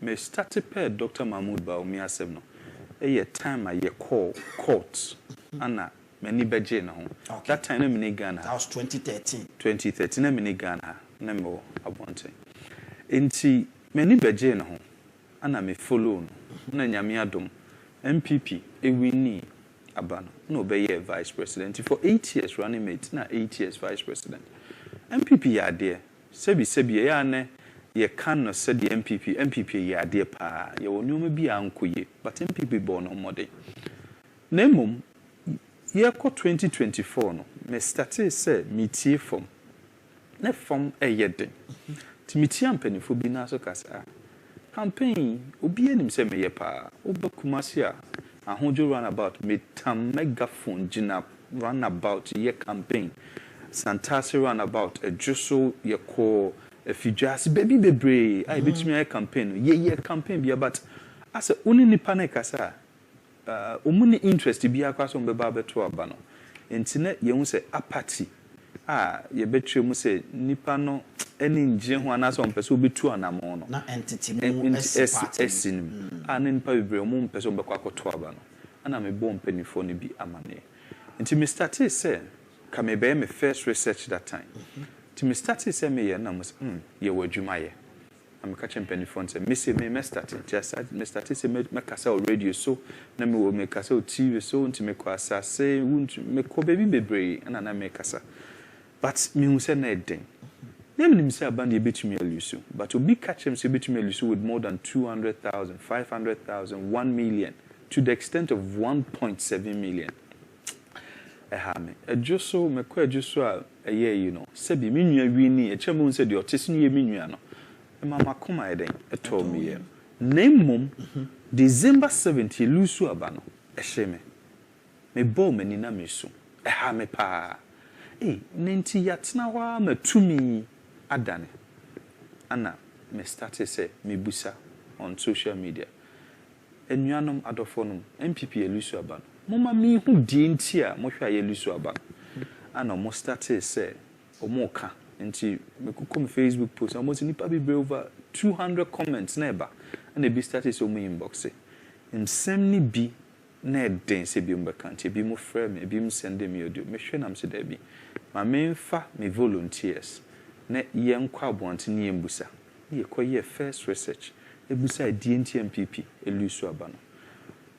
me started per Dr Bawumia semno. Time I call courts. Anna, many beje na ho. That time na me Ghana. That was 2013. 2013 na me Ghana. Na me abonte. Enti many beje na ho. Anna me follow no. Na nyame adom. MPP ewini abano. No be vice president for 8 years running mate. Na 8 years vice president. MPP ya there. Sebi ya ne ye can no said the MPP ya there pa. Ye wonyoma bi ankoye. But MPP born on mode. Nemum year 2024 no me started say metie from na from eyeden ti metie ampanifo bi na so kasa campaign obi anim say me ye pa obakumasi a ahojo run about me tam megaphone gina run about ye campaign Santasi run about a juso ye call a fijasi baby bebre I betimi a campaign ye campaign bi but as a uni ni kasa omuni interest bi akwa so mbeba beto aba no entine ye hu se apathy ye betwe mu se nipa no eni nje ho anaso mpese obetu anamo no na entity mu esin ne nipa bebre mu mpese mbekwa akoto aba no ana me bom penifo ne bi amane enti me started say ka me be me first research that time enti me started say me ye na mo ye wadwuma ye I'm catching penny phone say me say me started just me started say me kasa o radio so na me wo me kasa o TV so nti me kwasa say wuntu me ko baby bebre na me kasa but me hu say na eden na me say aband e betumi alusu but obi catch him say betumi alusu with more than 200,000 500,000 1 million to the extent of 1.7 million me just so me ko just so you know say bi me nua wi ni e chemu say the otis ni me nua no Mama Kuma Eden, told me. Name mum, December 70, Lusu Abano, a shame. Me bo menina misu, a hame pa. Ninti yatnawa me to me adane. Anna, me started say, me busa on social media. Enuanum adofonum, MPP Lusu Abano. Mama mi who dintia, Mosha Lusu Abano. Anna, mo started say, o moka. Nti me kukom Facebook post almost nipa be over 200 comments neighbor and they be started so me inbox nsem bi na den se bi mbeka nti bi mo frɛ me bi mo send me audio me hwɛ nam se da bi ma me mfa me volunteers na ye nkwa abonte ne embusa ye koye first research ebusa DNT MPP elusu aba no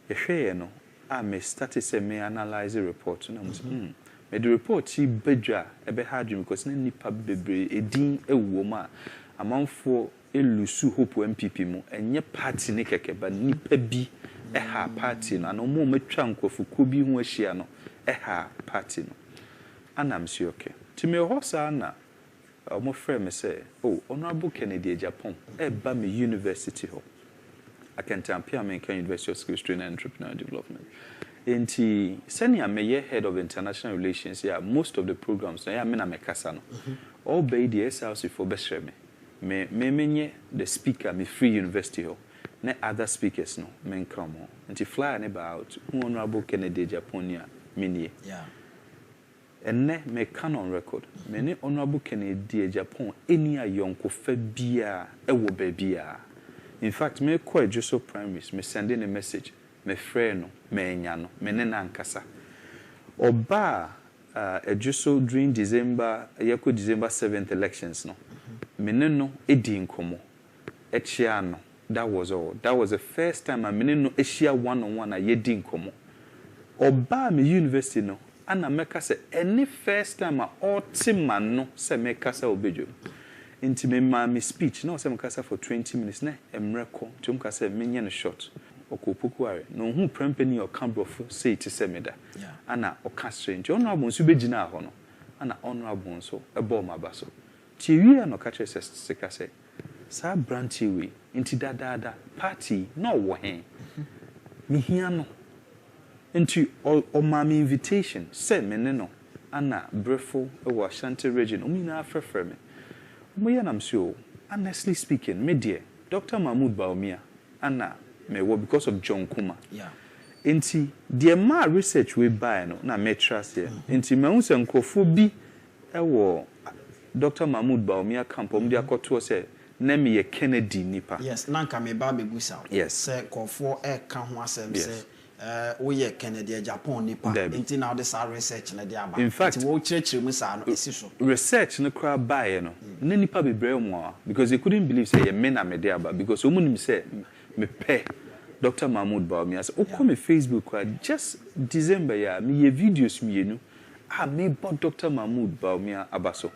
ye hwɛ ye no a me started say me analyze report na mo me the report he bedwa ebe hadwum because na nipa bebre edin ewuo ma amanfo elusu hope MPP mu enye party ne keke ba nipa bi eha party no no mo metwa nkofuko bi ho ahia no eha party no anam si okay ti me hosa na mo frɛ me say oh honorable Ken Agyapong eba me university ho Akantampia American University of Skills Training and Entrepreneurial Development. Enti senior mayor head of international relations here most of the programs na me na mekasa no all by the SLC for besre me menye the speaker me free university ho na other speakers no men come on enti fly about honorable Ken Agyapong minie enne me can on record me ne honorable Ken Agyapong eni ayonko fa bia ewo ba bia in fact me call Joseph primaries me sending a message me frɛ no me nya no me ne na nkasa oba ejuso during December 7th elections no me ne no edi nkomo echia no that was the first time me ne no echia one on one yedi nkomo oba me university no ana meka se any first time all man no se meka sa obejo inti me speech no se meka sa for 20 minutes na emreko tum ka se menye no short okopokuare no hu prempeni o cambrofo say it se meda ana o ka strange honorable nso begina ho no ana honorable nso ebo mabaso ti wi no ka che se ka se sa branch we inti dada party no wo hen mi hia no inti o ma me invitation se me ne no ana brefo e wo Ashanti region o mi na afrefre me mo ya nam so honestly speaking me dear Dr Bawumia ana me wo because of John Kuma enti the ma research we buy no na me trust here enti me hu se nkofo bi e wo Dr Bawumia camp om dia koto se na me ye Kennedy nipa. Yes, nanka me ba bebusa. Yes. Say kofo ka ho asem say wo ye Ken Agyapong nipa. Enti na this research na dey aba. In fact, wo chirechire mu sa no esi so. Research no kra bae no. Na nipa bebre mo because they couldn't believe say ye me na me dey aba because omunim say me pay Dr Mahmoud Bawumia say okọ me Facebook just December ya me ye videos mienu me bought Dr Mahmoud Bawumia abaso.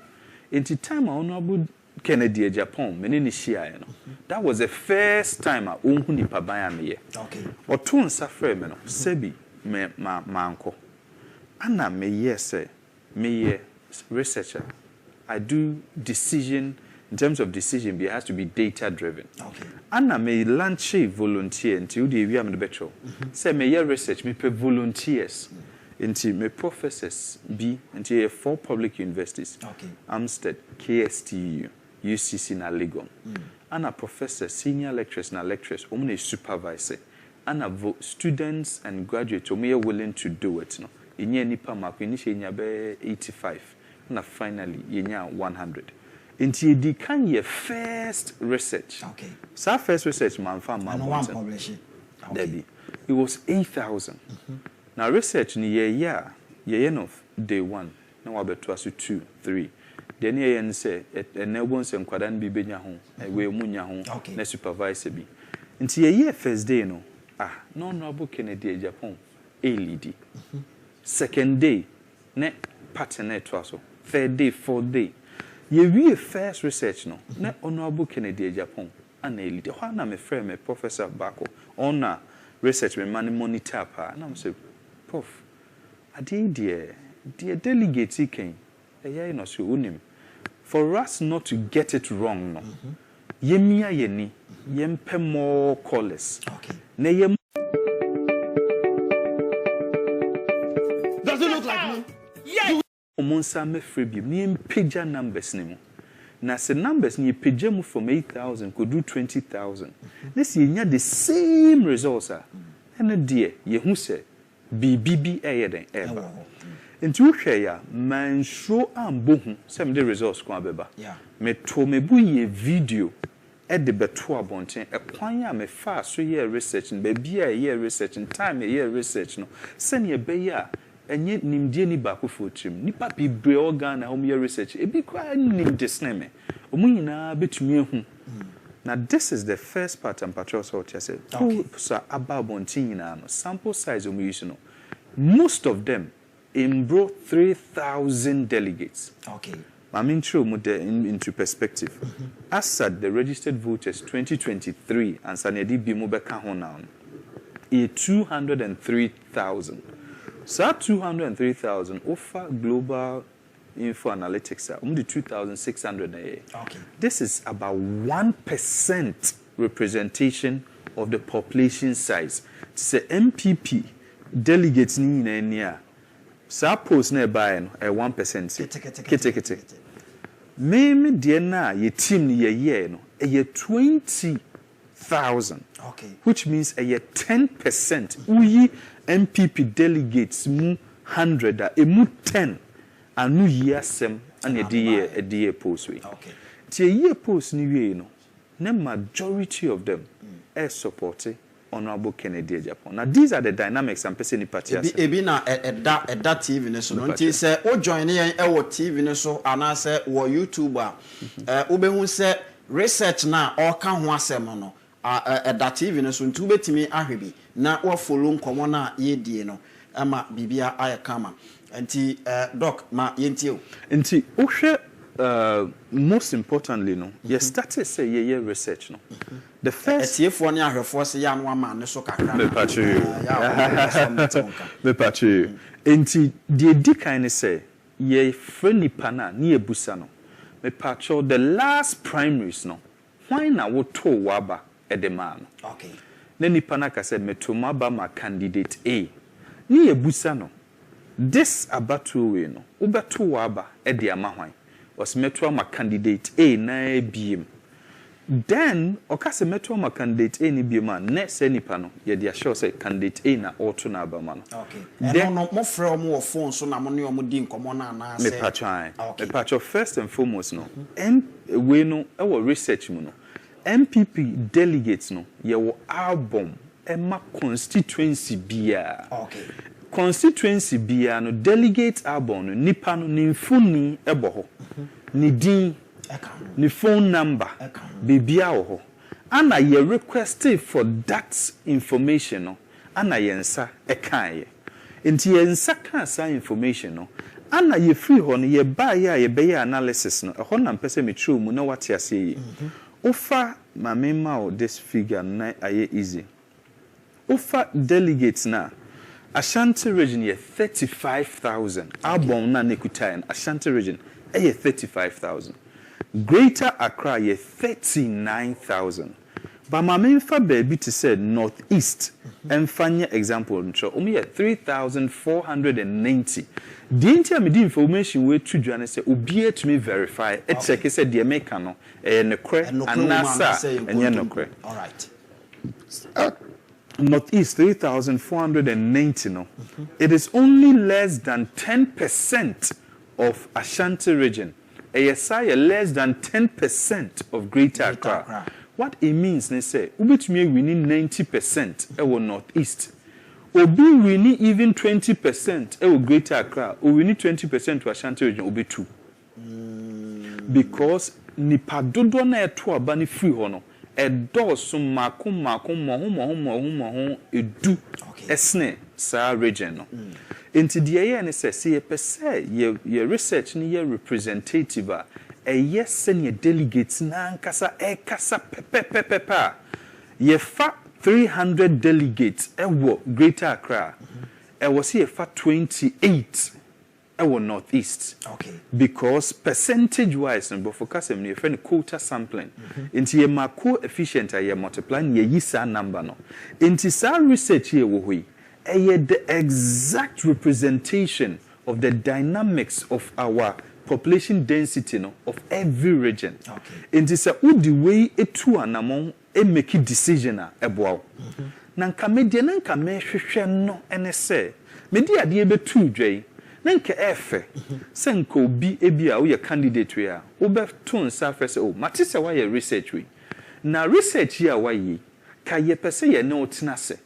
Enti time honorable Ken Agyapong me ni share no. That was the first time onhu nipa ban me ye. Okay. Oto nsa frɛ me no sebi me manko. Ana me ye say me ye researcher. I do decision in terms of decision, it has to be data driven. Okay. Ana me launch volunteer until the area me betro. Say me ye research me pe volunteers. Until me professors be until 4 public universities. Okay. Amstead, KSTU, UCC na Legon. Ana professors, senior lecturers na lecturers, omne supervisor. Ana students and graduates omo willing to do it no. Inye nipa mako initially nya be 85. Na finally yenya 100. Until the can ye first research. Okay. So first research man found man one publishing. Okay. It was 8,000. Now research ni ye of day 1. Now we beto asu 2, 3. Then ye say enable say nkwadan bi benya ho, we munya ho, na supervisor bi. Until ye first day no. No honorable Ken Agyapong lead. Second day, ne partner to aso. Third day, fourth day. Ye first research no. Ne honorable Ken Agyapong and lead. Why na me friend me Professor Bako on research me man monitor pa. Na me say, Prof, dear delegate ken. You know so unim. For us not to get it wrong no. Yemia yeni. Yempe more callers. Okay. Ne yem. Does it look like me? Yes. Omonsa me freebie. Ni page numbers ni mo. Na se numbers ni page mu from 8,000 could do 20,000. This yenya the same results are. And dear, ye who say BBB den ever. Nti wo hwe ya man show ambohu sem the results kwa beba. Yeah. Me to me bu ye video de beto abonten ekwan ya me fa so ye research no ba bia ye research time ye research no sene ye be ya enye nimdie ni ba ko fotrim nipa bibre organ na hom ye research e bi kwa nim desneme omunyina betumi ehu. Now this is the first part and patrol sort I said. Okay. So about bontin no sample size we use no. Most of them brought 3,000 delegates. Okay. I mean, true, into perspective. Assad, the registered voters 2023, and Sanedi Bimubeka Honan, 203,000. So 203,000 offer global info analytics only 2,600 a year. Okay. This is about 1% representation of the population size. It's a MPP delegates ni na sa post na buy no 1%. Kete. Me de na ye team ni ye no 20,000. Okay. Which means 10%. Uyi MPP delegates mu 100 mu 10 anu year sem and a year post we. Okay. Ti year post ni we no. The majority of them are supporting Honorable Ken Agyapong. Now these are the dynamics I'm person in party. Ebi na that TV ne so no nti say o join yen e wo TV ne so ana say wo YouTube a obehu say research na o ka ho asem no that TV ne so nti obetimi ahwe bi na wo follow nkomo na ye die no ama bibia ayekama nti doc ma yenti o nti o hwe most importantly no you started say ye research no the first etiefo ne ahwefo se ya no ama ne so kakra me patchu nti the dikan say ye freni pana na ebusa no me patchu the last primaries no why na wo to waba edema no okay na nipa na ka say me to maba ma candidate A ni ebusa no this abatu we no ubeto waba ede ama hwan was metwa ma candidate A na BM Then okase meto ma candidate A ni bi ma ne se nipa no ye dia sure say candidate A na auto na ba ma no. Okay. Then no mo frɛ mo phone so na mo ne mo di nkomo na na se. Me patch first and foremost no. We no e wo research mu no. MPP delegates no ye wo album Emma constituency bia. Okay. Constituency bia no delegate album no nipa no ni mfuni ebo ho. Ni din ni phone number bibia wo ho. Ana ye requested for that information no. Ana ye nsa ekan ye. Enti ye nsa kan sa information no. Ana ye free ho no ye ba ye be ye analysis no. Ho na mpese me true mu na wate ase ye. Ofa mamema o this figure na aye easy. Ofa delegates na Ashanti region ye 35,000. Album na nekuta Ashanti region ye 35,000. Greater Accra ye 39,000. But mamemfa baby to say northeast and fanya example ncho omi ye 3,490. The intia me di information we to join say obi to me verify e check say the make no nokre anasa enye nokre. All right. Northeast 3,490 no. It is only less than 10% of Ashanti region. ASI less than 10% of Greater Accra. What it means they say ubetumi winning 90% e wo northeast. Obi winning even 20% e wo Greater Accra, o winning 20% to Ashanti region obi 2. Because nipa dodo na eto aba ni free ho no edoso makom mo edu esne sa region no. Enti de ye ne say ye pese ye research ni ye representative a yes senior delegates na nkasa kasa pepepepepa ye fa 300 delegates ewo Greater Accra was ye fa 28 ewo northeast. Okay. Because percentage wise and focus em ye friend quota sampling into ye ma coefficient ye multiply ye yisa number no into sa research ye wo hoi the exact representation of the dynamics of our population density no of every region. Okay. Into sa udi way etu anamon e make decision a eboa. Na nka media na nka mehwehwe no ene se media de betu dwei na nka efe se nka obi ebia wo ye candidate we a wo be to nsa fe se o mate se wa ye research we na research ya wa yi ka ye pese ye na otena se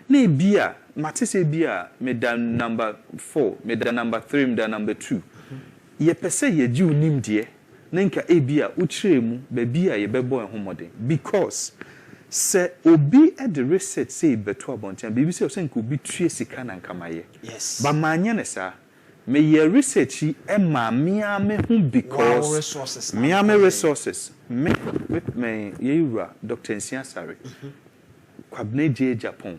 na ebia mate se bia medan number 4 medan number 3 medan number 2 ye pese ye ji unim de na nka ebia uchire mu ba bia ye bebo ehomode because se obi e the research say beto abonten bibi say nka obi tue sika na nka maye. Yes. Ba manya ne sa me ye research e ma mia me hu because resources mia me resources me ye ura Dr Nsiasare Kwabena Agyapong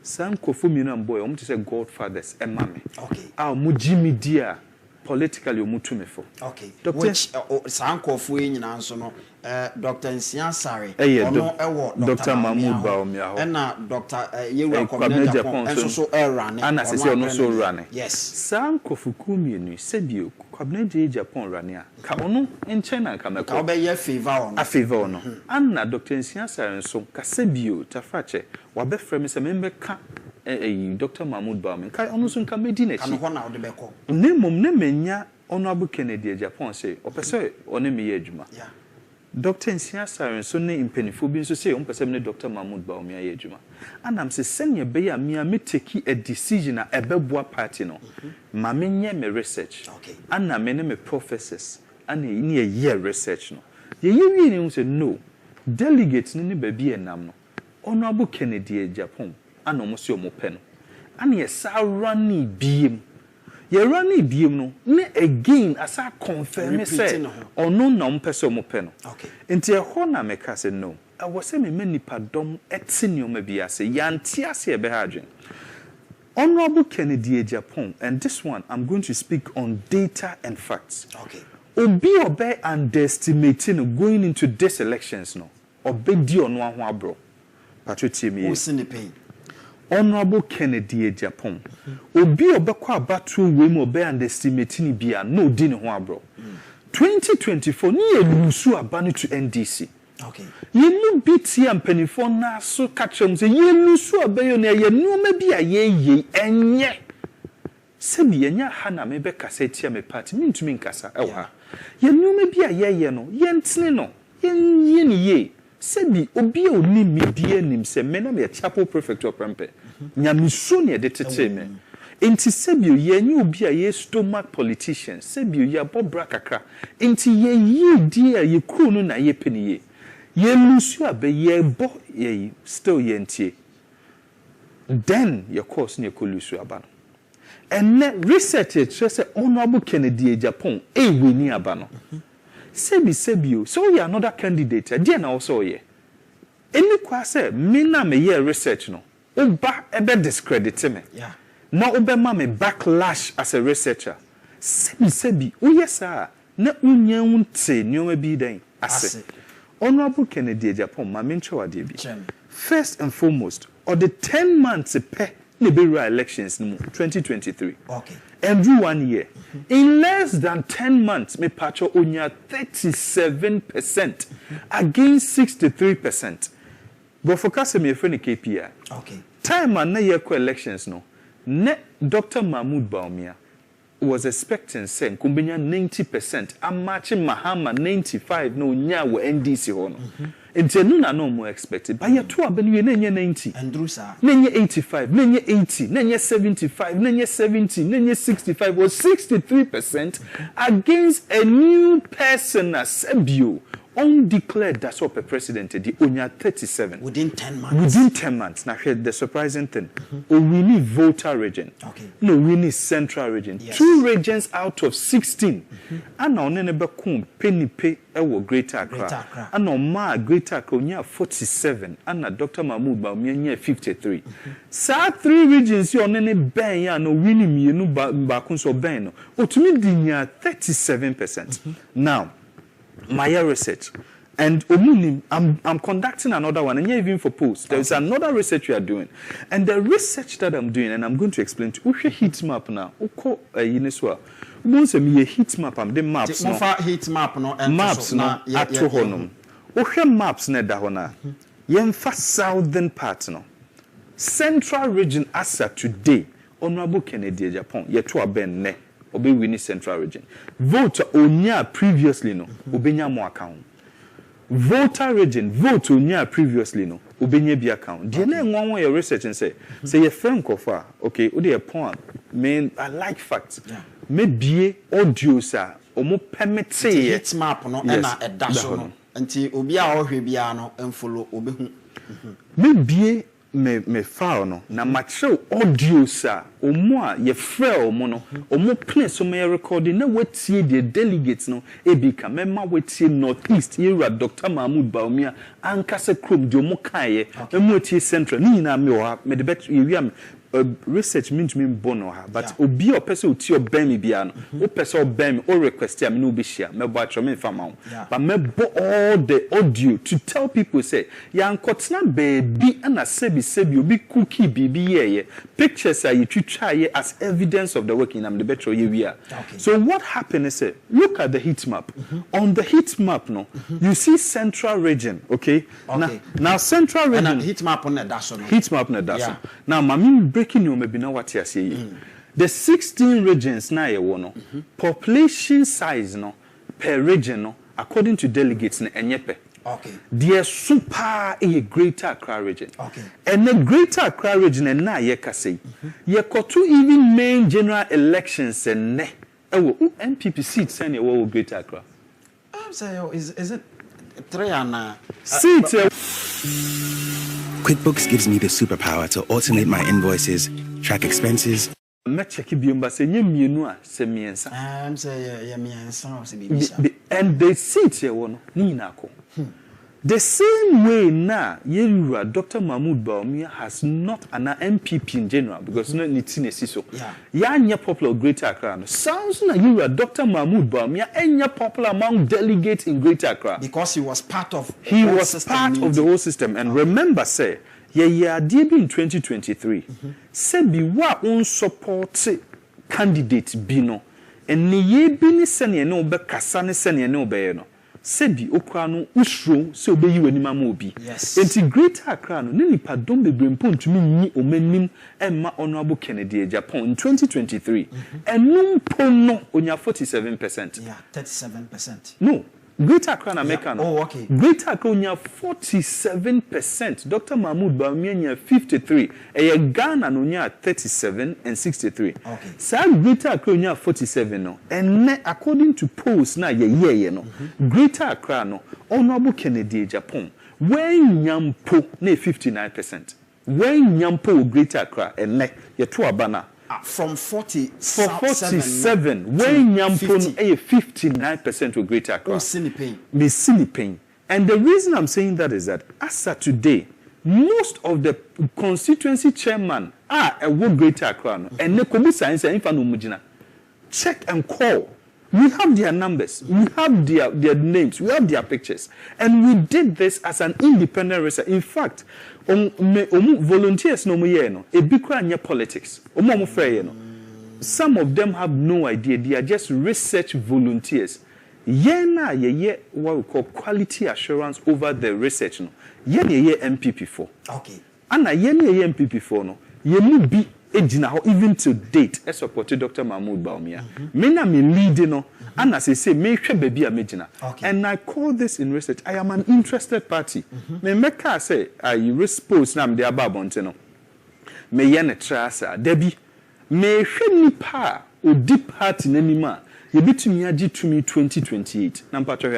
san kofo mi na boy omo to say godfathers e ma me. Okay. Ah mo Jimmy dia politically omutumefo. Okay. Which sankofo nyina nso no Dr Nsiasare ono ewo Dr Bawumia ho na Dr Yewa Kwabena Agyapong enso so run ana sese ono so run. Yes. Sankofo kumienu sebio Kwabena Agyapong run a ka ono enche na ka meko. Ka obeye favor ono. A favor ono. Ana Dr Nsiasare nso ka sebio tafache wa be frame se membe ka Dr Bawumia ka ono so nka medi na chi. Ka no na ode beko. Nemom ne menya Honorable Ken Agyapong say opese one me ye adwuma. Yeah. Dr Nsiasare so ne impenifo bi so say ompese me Dr Bawumia ye adwuma. Anam se senya be ya me take a decision a ebeboa party no. Ma menye me research. Okay. Ana me ne me professors ana ni a year research no. Ye wi ni say no. Delegates ni ba bi enam no. Honorable Ken Agyapong ana mo se o mo pe no. Ana ye sa rani biem. Ye rani biem no ne again asa confirm say ono na mpese mo pe no. Okay. Enti e ho na me ka say no. I was say me nipa dom etinioma bi ase yanti ase e be ha adwen. Honorable Ken Agyapong, and this one I'm going to speak on data and facts. Okay. Obi obe underestimating going into this elections no. Obe di ono ho abro. Patricia me. Who's in the pain? Honorable Ken Agyapong. Obi obekwa abatu we mo be underestimating bia no di ne ho abro. 2024 ni elusu abani to NDC. Okay. You biti and penifo na so catch them say you so abeyo na ye no ma bi aye enye. Sebi yenya hana me be kasa tia me party me ntumi nkasa e wa. Ye no ma bi aye no ye ntene no ye ni ye. Sebi obi oni mi die nim se me na me chapel prefect of Prempe. Nyamiso ne de tete me. Enti sebio ye nyi obi a ye stomach politician sebio ye bobra kakra enti ye yi die ye kru no na ye peniye ye lusu abe ye bo ye still ye ntie then your course ne kolusu aba no and research it say honorable Ken Agyapong we ni aba no sebio so you another candidate there na also ye eni kwa say me na me ye research no oba ebe discredit me yeah. Now obema me backlash as a researcher. Sebi, uyesa na unya unte nyoma bi den ase. Honorable Ken Agyapong ma mencho ade bi. First and foremost, or the 10 months pe liberal elections no 2023. Okay. Every 1 year. In less than 10 months me pacho unya 37% against 63%. But focus me friend KPI. Okay. Time and na year elections no. Ne Dr Bawumia was expecting say kumbenya 90% I'm matching Mahama 95 no nya wo NDC ho no enti na no mo expected but yet to abenu na nya 90 Andrusa na nya 85 na nya 80 na nya 75 na nya 70 na nya 65 was 63% against a new person as Sebio undeclared that's what the president did onya 37 within 10 months. Within 10 months. Now here's the surprising thing. We need Volta region. Okay. No, we need Central region. Yes. 2 regions out of 16. And now nebe kum penny pay ewo Greater Accra. And now ma Greater Accra nya 47. And now Dr Bawumia nya 53. Sa 3 regions yo nene ben ya no winning me no ba kunso ben no. O to me dinya 37%. Now my research and I'm conducting another one and even for post there is another research we are doing and the research that I'm doing and I'm going to explain to you heat map now oko yineswa we say me heat map am the maps no heat map no maps no ato honum ohwe maps na da hona yemfa southern part no central region as at today honorable Ken Agyapong yeto aben ne obe wini central region vote onya previously no obenya mo account voter region vote onya previously no obenya bi account de na enwanwo your research and say your friend kofa okay o de point mean I like facts me bie audio sa omo permit heat map no na edaso no nti obi a ohwe bia no enfollow obehu me bie me file no na matchew audio sa omo a ye frɛ omo no omo play so me recording na wetie the delegates no ebika mema wetie northeast era Dr Bawumia ankasa krom de omo kae mema wetie central ni na me o ha me de bet ye am research means me bono ha but obi o pese oti oban mi bia no o pese oban mi o request am no be share me bo atro me fama but me bo all the audio to tell people say ya nkotena baby na sebi obi cookie bibi ye pictures are you try as evidence of the work in am the better ye we are so what happened is look at the heat map on the heat map no you see central region okay now central region and heat map on that heat map na that now mami breaking you maybe know what you say the 16 regions na ye wo no population size no per region no according to delegates na enyepe the super a Greater Accra region and the Greater Accra region and na ye kase ye koto even main general elections and ne ewo MPP seats and ye wo Greater Accra I'm saying is it 3 and seats QuickBooks gives me the superpower to automate my invoices, track expenses. Me check biomba se nye mienu a se miensa. I'm say ya miensa o se bibisa. And the seat ye wo no ni na ko. The same way now, Yerura, Dr Bawumia has not an MPP in general because no nitine siso. Ya nya popular Greater Accra. Sounds na Yerura, Dr Bawumia enya popular among delegates in Greater Accra because he was part of the whole system. And remember, say, yeah, in 2023, say be wa on support candidate bino, and ni ye bini sene no be kasane sene no be no. sebi okra no usro se obeyi wanima ma obi enti Greater Accra no ne nipa dom bebrempo ntumi nyi omanim emma Honorable Kennedy Agyapong in 2023 enum pono onya 47%. Yeah, 37%. No, Greater Accra na Mecca no. Oh, okay. Greater Accra onya 47%. Dr Bawumia nya 53. Ghana no nya 37 and 63. Okay. So Greater Accra onya 47 no. And according to polls na ye no. Greater Accra no Honorable Kennedy Agyapong when nyampo na 59%. When nyampo Greater Accra and ye to abana from 47 when nyampo 59% of Greater Accra. Me silly pain. And the reason I'm saying that is that as of today, most of the constituency chairman are a Greater Accra no, and ne kobu science and infano mujina. Check and call. We have their numbers, we have their names, we have their pictures. And we did this as an independent research. In fact, volunteers no no, politics. Some of them have no idea, they are just research volunteers. What we call quality assurance over the research. No. MPP for. Okay. And MPP for no. Be even to date, I supported Dr Bawumia. Mena me leading no, and as I say, me baby a and I call this in research. I am an interested party. Me meka say I respose nam de ababonte no. Me ye ne trasa debi me hwe nipa o deep heart in anima. You betumi agi to me 2028.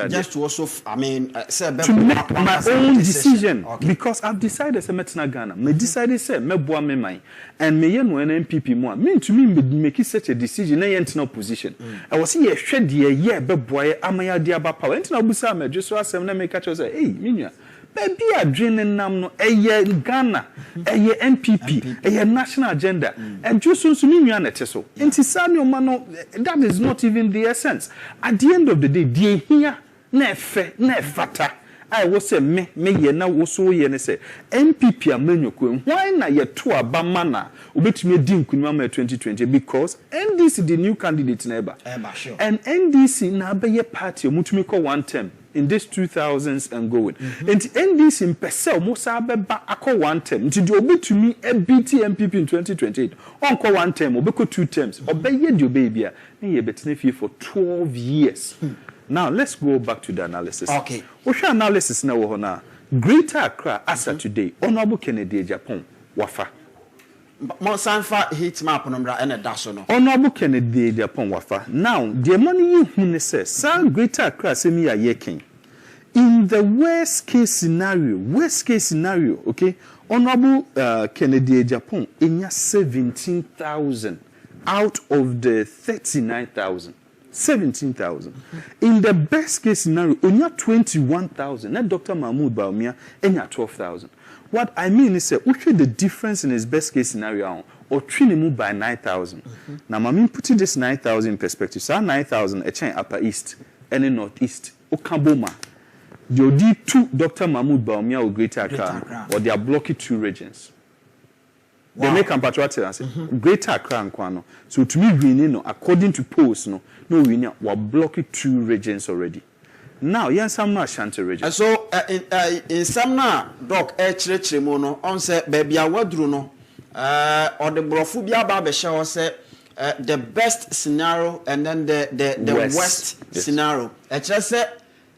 Just to also, I mean, to make my own decision. Okay. Because I've decided to metna Ghana. Me decided say me boa me mind and me no NPP mo. Me to me make such a decision na yent no position. I was here hwede ye be boa amaya dia ba power. Ent na busa me just so asem na make catch say, "Hey, minya. Baby adrenaline nam no Ghana, NPP, national agenda, and just so minya na teso. Enti sa no mano that is not even the essence. At the end of the day, die here na fata. I was say me ye na wo so ye ne say NPP amanyoko why na ye to abamana obetumi di nkunwa ma 2020 because NDC the new candidate na eba. Sure. And NDC na be ye party omutumi call one term in this 2000s and going. And NDC in Pesel Musa Beba ako one term. Nti di obetumi BT MPP in 2028. On call one term, obeko 2 terms. Obeye di obebia. Ni ye betene fie for 12 years. Now let's go back to the analysis. Okay. Osha analysis na wo na. Greater Accra as of today, Honorable Kennedy Agyapong wafa. Monsanfa hit map number and a dash no. Honorable Kennedy Agyapong wafa. Now, the money you hune says, San Greater Accra semi a yekin. In the worst case scenario, okay, Honorable Kennedy Agyapong inya 17,000 out of the 39,000. 17,000. In the best case scenario, onya 21,000. Now Dr Bawumia enya 12,000. What I mean is that we the difference in his best case scenario or treat him by 9,000. Now I'm putting this 9,000 in perspective. So 9,000 a chain upper east and in northeast. Okaboma. You did 2 Dr Bawumia or Greater Accra or they are blocking 2 regions. Wow. They make compatriots and say Greater Accra and Kwano. So to me, we know according to polls, no, we know we're blocking 2 regions already. Now, yes, some na Ashanti region. And so in some na doc mono on say baby awadru no or the brofubia baba show say the best scenario and then the worst scenario. Just say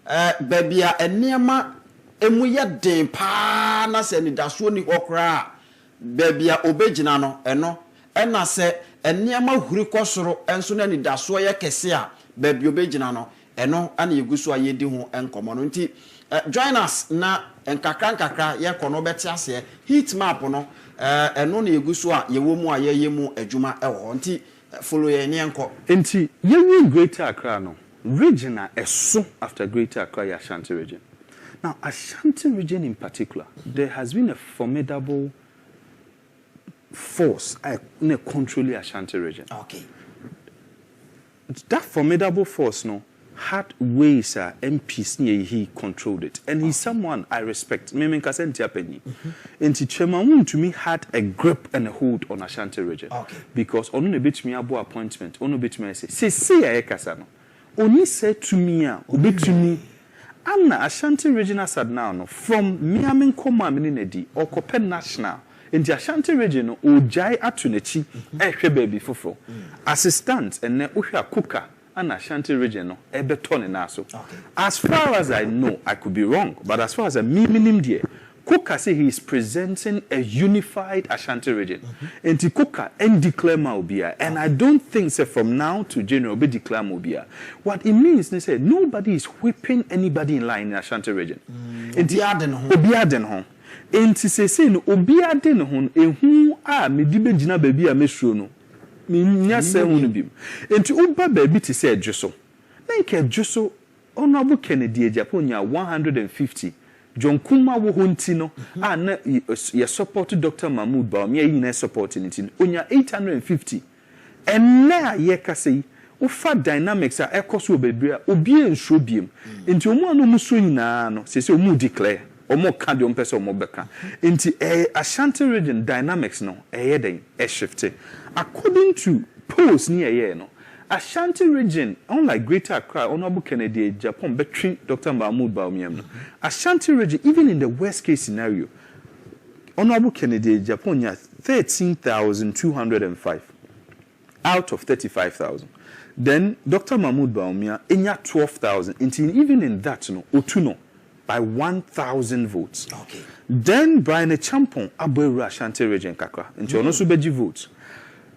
baby a niema emuya den pa na se ni daso ni okra baby a obegyina no eno na se niema huri kosoro enso na ni daso ye kese a baby obegyina no eno ana yeguso ayedi ho enkomo no nti join us na nkakra ye kono beti ase heat map no eno na yeguso a yewo mu a ye mu adwuma ewo nti follow ye ne enko nti ye Greater Accra no region eso after Greater Accra Ashanti region. Now Ashanti region in particular, there has been a formidable force in controlling Ashanti region. Okay. That formidable force no had ways MPs near he controlled it. And he's someone I respect. And Chairman to me had a grip and a hold on Ashanti region. Okay. Because on a bit me abo appointment, on a bit me say I kasano. Only said to me, to me, Anna Ashanti regional sad now no from Miamin Koma Minidi or Copen National in the Ashanti region o Jai Atunechi baby fufo assistant and ne Usha cooker and Ashanti region no Ebeton and Naso. As far as I know, I could be wrong, but as far as a minimum dear Kuka say he is presenting a unified Ashanti region. And the Kuka and declare Maubia. And I don't think say from now to January be declare Maubia. What it means, they say nobody is whipping anybody in line in Ashanti region. And the Obiaden home. And to say no Obiaden home and who are me dibe jina baby a mesrono. Me nyase hunu bim. And to Uba baby to say Joso. Like Joso Honorable Kennedy Japonia 150. John Kuma wo hontino na ye support Dr Mahmoud Bawumia yin supporting it onya 850 and na ye ka sei wo fa dynamics a ekoso obebia obi enso biem enti omo anu muso nyina no se omo declare omo ka de ompese omo beka enti Ashanti region dynamics no den shifting according to polls ni no Ashanti region, unlike Greater Accra, Honorable Kennedy Agyapong between Dr. Mahmoud Bawumia. Ashanti region, even in the worst case scenario, Honorable Kennedy Agyapong has 13,205 out of 35,000. Then Dr. Mahmoud Bawumia inya 12,000. Even in that, Otuno by 1,000 votes. Okay. Then Brian Agyapong Abueru Ashanti region kakra. Into also beji votes.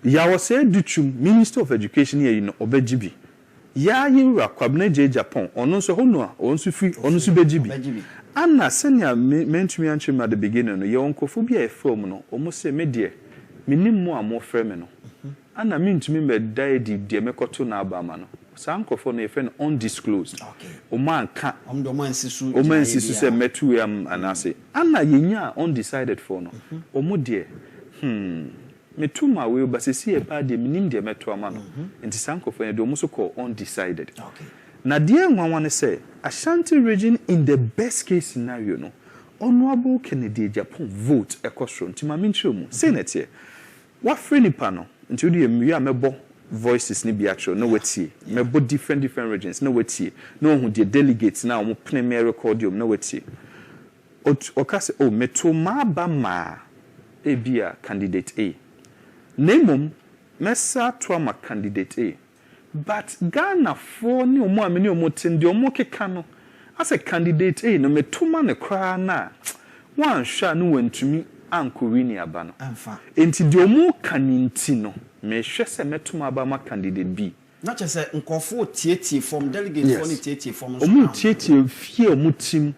Ya was said Duchum, Minister of Education here in Obejibi. Ya Yura Kwabne Agyapong, on also Honor, on Sufi, on Subejibi. Anna Senya meant to me at the beginning, your uncle phobia a form, almost say media. Minim more femino. Anna mean to me, died the Mekoto Nabamano. Sanko for a friend undisclosed. O man can't. Oman Sisu say Metuam and I say, Anna Yinya undecided for no. Omo dear. Me too my will, but see a party minim de metuamano. And the Sanko for a domuso call undecided. Okay. Now, dear one want to say, Ashanti region in the best case scenario, no, Honorable Kennedy Agyapong vote a question to my minchumu. Senate here. What free pano until the mebo voices ni biatro, no weti. Mebo different regions, no weti. No who the delegates now, mo premier recordium, no weti. Okase, oh, metoma bama, ebia candidate A. Nemum, Messa Twama candidate A. But Ghana for ni omo ameni omo tindi omo kekano. As a candidate A, no me tuma ne kra na. Wan sha no wentumi ankorini abano. Amfa. Enti di omo kaninti no. Me hwe se metuma aba ma candidate B. Not just say nkofo tietie from delegate for ni tietie from. Omo tietie fie omo tim.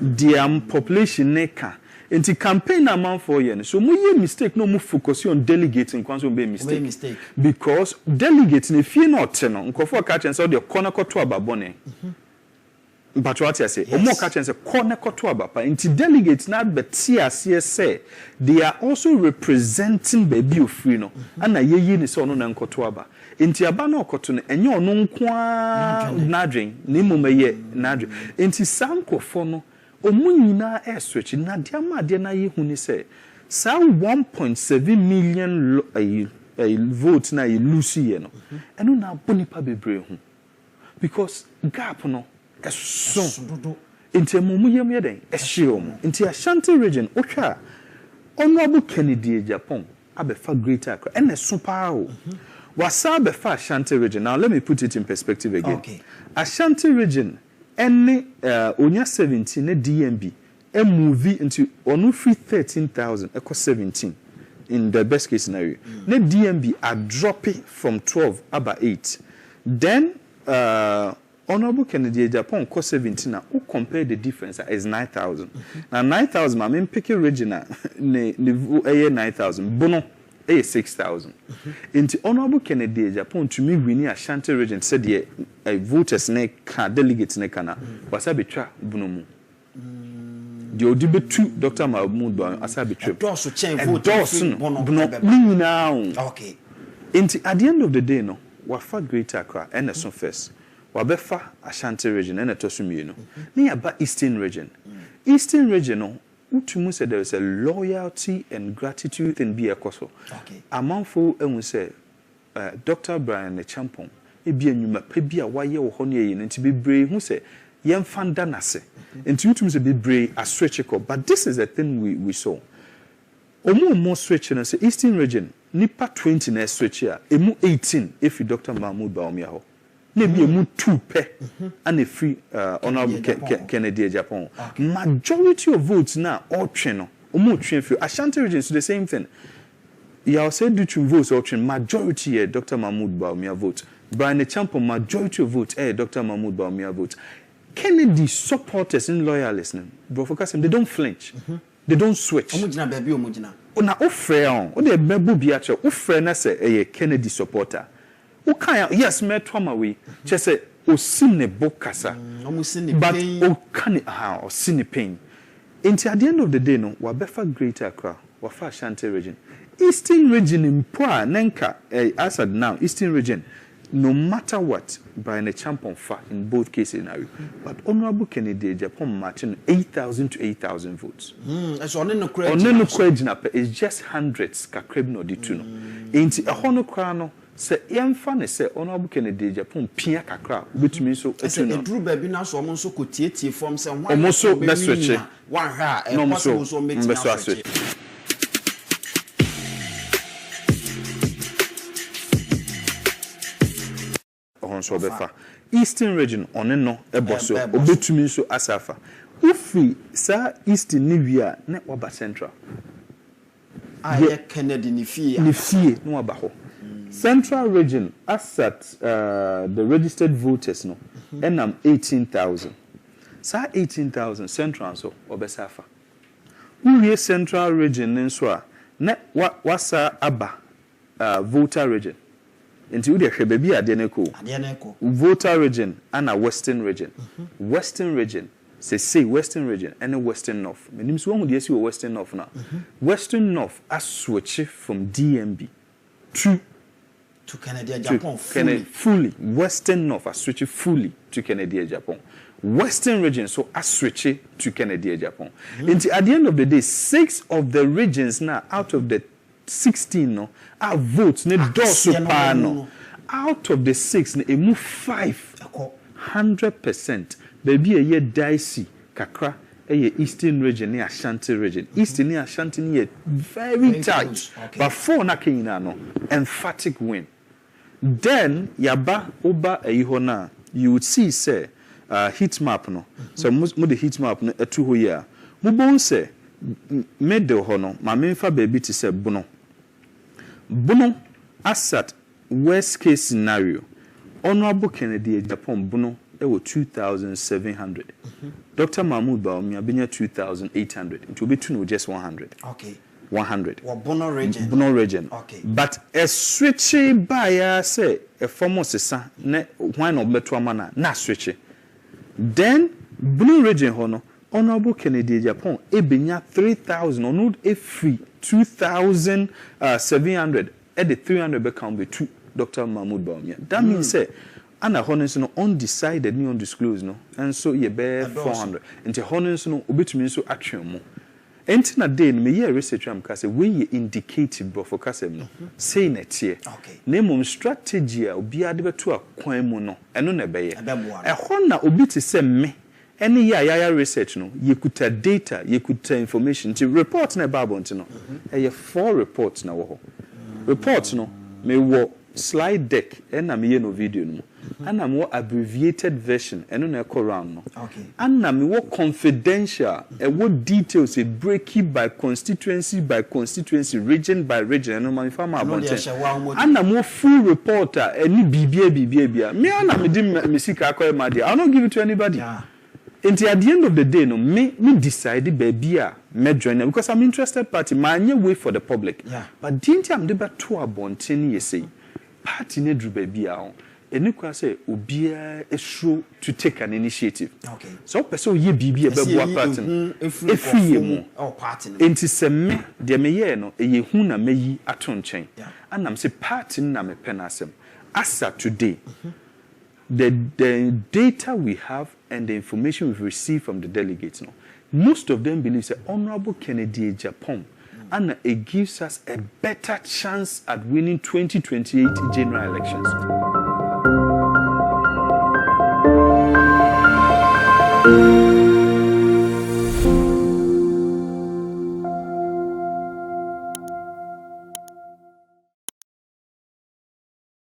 Their population neka. Inti campaign amount for yen. So we mistake no move focus on delegating kwanso be mistake. Because delegating if you not no nkofo catch and say the corner koto ababone. But what I say, omo catch and say corner koto abapa. Inti delegates na betia say they are also representing baby ofri no. Ana yeyi ni so no na nkoto aba. Inti aba na okoto no enye ono nkwa nadwen ni mumeye nadwen. Inti sankofo no Omunina switch na diama de na yehu ni say sa 1.7 million votes na lose ye no eno na bonipa bebre hu because gap no eso inte mumuyem ye den ehyeom inte Ashanti region otwa Honorable Kennedy Agyapong abefa Greater Accra ene so pa o wasa abefa Ashanti region. Now let me put it in perspective again. Okay. Ashanti region any onya 17 na DMB a movie into onu free 13,000 equal 17 in the best case scenario. Na DMB are dropping from 12 about 8. Then Honorable Kennedy Agyapong cost 17 now. Who compare the difference is 9,000. Now 9,000 my main pick regional ne 9,000 bono 6,000. Into Honorable Kennedy Agyapong to me winning Ashanti region said the voters ne can delegates ne kana wasabi tra bunomu. The odibe to Dr. Mahmoud Bawumia asabi tra. Dosu change vote now. Okay. Into at the end of the day no wafa Greater Accra and so first. Wabefa Ashanti region and etosumiye no. Ni aba Eastern region. Eastern region no Utumu said there is a loyalty and gratitude in Biakoso. Okay. Amanfo emu say Dr. Brian Agyapong ebi enyuma pe bia waye wo ho ne yin nti bebre hu say yem fanda nase enti utum se bebre a stretch ko but this is the thing we saw omo stretch na say eastern region nipa 20 na stretch a emu 18 if Dr Mahmoud Bawumia ho na bi emu 2 pe and free honorable Ken Agyapong majority of votes na all twen no omo twen fi Ashanti region so the same thing you say do twen votes all twen majority here Dr Mahmoud Bawumia vote Ken Agyapong majority of votes Dr Mahmoud Bawumia vote Kennedy supporters and loyalists bro focus they don't flinch they don't switch omugina baby omugina ona ofre on o de bebu bia che ofre na se Kennedy supporter o kan yes me to ma we che se o sine bokasa but o kan o sine pain into at the end of the day no wa befa greater Accra wa fa Ashanti region eastern region in poa nenka as at now eastern region no matter what Ken Agyapong fa in both cases now but honorable Ken Agyapong matching 8,000 to 8,000 votes so on no question is just hundreds kakreb no di tu no enti hono kra no se yemfa ne se honorable Ken Agyapong pia kakra betumi so etu no edru ba bi na so omo so kotietie form se wan omo so na switch wan ha e possible so make na switch so befa eastern region on no eboso obetumi so asafa ufi sa eastern nivia na waba central aye Kennedy ni fie no waba ho central region asat the registered voters no enam 18,000 sa 18,000 central so obesafa uwie central region nso a na wasa aba voter region Into the Hebebi Adeneko voter region and a western region. Western region, say western region and western north. My name is one with western north now. Western north a switch from DMB to Ken Agyapong fully. Western north a switch fully to Ken Agyapong. Western region so a switch to Ken Agyapong. Into at the end of the day, 6 of the regions now out of the 16 no our votes ne dosu pa no out of the 6 ne emu 5 100% baby ye dicey kakra eastern region ne Ashanti region eastern ne Ashanti ne very tight but 4 na kenina no emphatic win then yaba oba ehona you would see say heat map no so mo the heat map no etu ho ya mo bon say middle ho no ma memfa baby to say Bono asat worst case scenario honorable Ken Agyapong Bono there were 2,700 Dr Mahmoud Bawumia benya 2,800 it will be two just 100 okay 100 Bono region okay but a switch by say a former sesa ne why no beto amana na switch then Bono region hono honorable Ken Agyapong ebenya 3,000 ono e free 2,700 at the 300 become be to Dr Mahmoud Bawumia that means say ana honors no undecided ni undisclosed no and so ye be 400 into honors no obetumi so atwen mo enti na day no me ye research am ka say we ye indicative bro for kasem no say na tie na mum strategy a obi ade beto akwan mu no eno na be ye e ho na obi ti say me any ya research no yekuta data yekuta information to report na babont no e 4 reports na wo ho reports no me wo slide deck and me no video no and am wo abbreviated version eno na e round no and na me wo confidential e wo details e breaking by constituency region by region eno ma farm abont and na mo full reporter any bibia me na me di me sika akoy ma dia I don't give it to anybody Until at the end of the day, no, me decide baby me join them because I'm interested party. My way for the public. Yeah. But didn't I'm the two abontin ye say party ne drew baby out. And you say ubia is true to take an initiative. Okay. So person ye bibi a baby party. If we or party. Enti se me de me ye no ye hu na me yi aton chen. Yeah. And I'm say party na me penasem. As at today. The data we have and the information we've received from the delegates, most of them believe that Honorable Ken Agyapong, and it gives us a better chance at winning 2028 general elections. Amen.